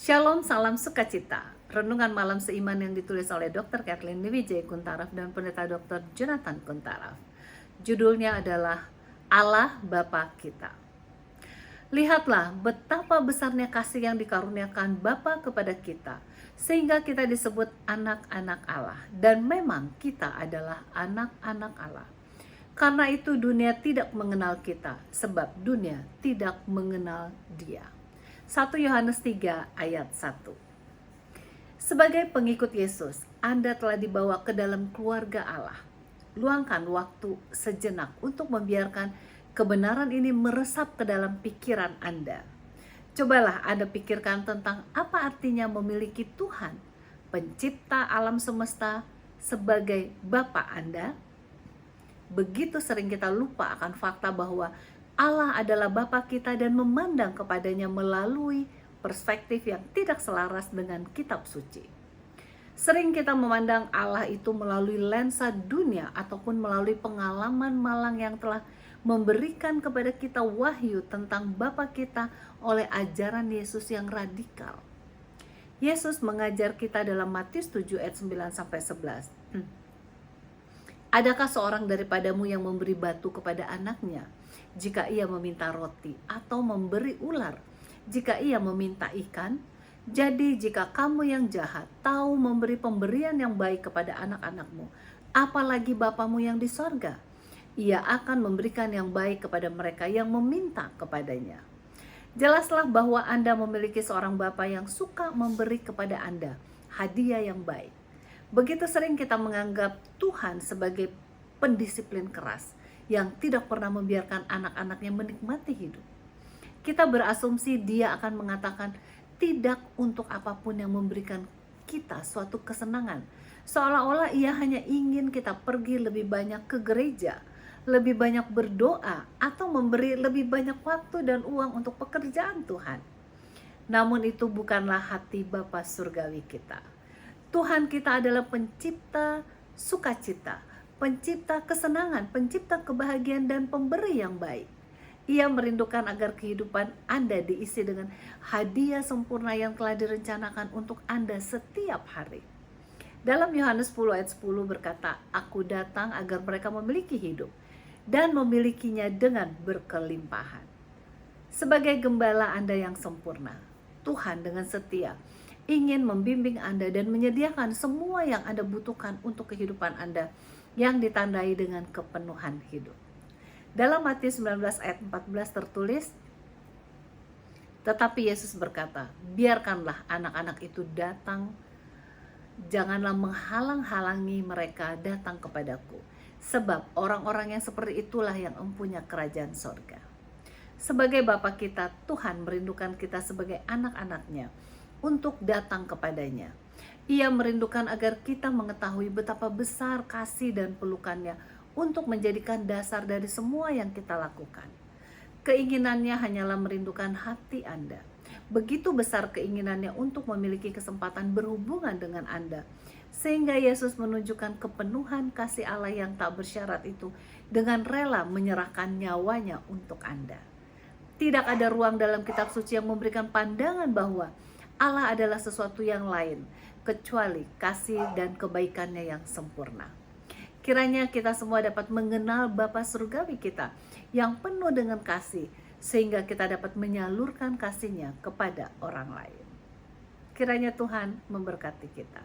Shalom, salam sukacita. Renungan malam seiman yang ditulis oleh Dr. Kathleen Wijaya Kuntaraf dan Pendeta Dr. Jonathan Kuntaraf. Judulnya adalah Allah Bapa Kita. Lihatlah betapa besarnya kasih yang dikaruniakan Bapa kepada kita, sehingga kita disebut anak-anak Allah. Dan memang kita adalah anak-anak Allah. Karena itu dunia tidak mengenal kita, sebab dunia tidak mengenal Dia. 1 Yohanes 3 ayat 1. Sebagai pengikut Yesus, Anda telah dibawa ke dalam keluarga Allah. Luangkan waktu sejenak untuk membiarkan kebenaran ini meresap ke dalam pikiran Anda. Cobalah Anda pikirkan tentang apa artinya memiliki Tuhan, pencipta alam semesta, sebagai Bapa Anda. Begitu sering kita lupa akan fakta bahwa Allah adalah Bapa kita dan memandang kepadanya melalui perspektif yang tidak selaras dengan kitab suci. Sering kita memandang Allah itu melalui lensa dunia ataupun melalui pengalaman malang yang telah memberikan kepada kita wahyu tentang Bapa kita oleh ajaran Yesus yang radikal. Yesus mengajar kita dalam Matius 7 ayat 9-11. Adakah seorang daripadamu yang memberi batu kepada anaknya jika ia meminta roti, atau memberi ular jika ia meminta ikan? Jadi jika kamu yang jahat tahu memberi pemberian yang baik kepada anak-anakmu, apalagi Bapamu yang di sorga, ia akan memberikan yang baik kepada mereka yang meminta kepadanya. Jelaslah bahwa Anda memiliki seorang Bapa yang suka memberi kepada Anda hadiah yang baik. Begitu sering kita menganggap Tuhan sebagai pendisiplin keras yang tidak pernah membiarkan anak-anaknya menikmati hidup. Kita berasumsi Dia akan mengatakan tidak untuk apapun yang memberikan kita suatu kesenangan. Seolah-olah Ia hanya ingin kita pergi lebih banyak ke gereja, lebih banyak berdoa, atau memberi lebih banyak waktu dan uang untuk pekerjaan Tuhan. Namun itu bukanlah hati Bapa Surgawi kita. Tuhan kita adalah pencipta sukacita, pencipta kesenangan, pencipta kebahagiaan dan pemberi yang baik. Ia merindukan agar kehidupan Anda diisi dengan hadiah sempurna yang telah direncanakan untuk Anda setiap hari. Dalam Yohanes 10 ayat 10 berkata, "Aku datang agar mereka memiliki hidup dan memilikinya dengan berkelimpahan." Sebagai gembala Anda yang sempurna, Tuhan dengan setia ingin membimbing Anda dan menyediakan semua yang Anda butuhkan untuk kehidupan Anda yang ditandai dengan kepenuhan hidup. Dalam Matius 19 ayat 14 tertulis, tetapi Yesus berkata, "Biarkanlah anak-anak itu datang, janganlah menghalang-halangi mereka datang kepadaku, sebab orang-orang yang seperti itulah yang empunya kerajaan sorga." Sebagai Bapa kita, Tuhan merindukan kita sebagai anak-anaknya untuk datang kepadanya. Ia merindukan agar kita mengetahui betapa besar kasih dan pelukannya untuk menjadikan dasar dari semua yang kita lakukan. Keinginannya hanyalah merindukan hati Anda. Begitu besar keinginannya untuk memiliki kesempatan berhubungan dengan Anda, sehingga Yesus menunjukkan kepenuhan kasih Allah yang tak bersyarat itu dengan rela menyerahkan nyawanya untuk Anda. Tidak ada ruang dalam kitab suci yang memberikan pandangan bahwa Allah adalah sesuatu yang lain kecuali kasih dan kebaikannya yang sempurna. Kiranya kita semua dapat mengenal Bapa Surgawi kita yang penuh dengan kasih, sehingga kita dapat menyalurkan kasihnya kepada orang lain. Kiranya Tuhan memberkati kita.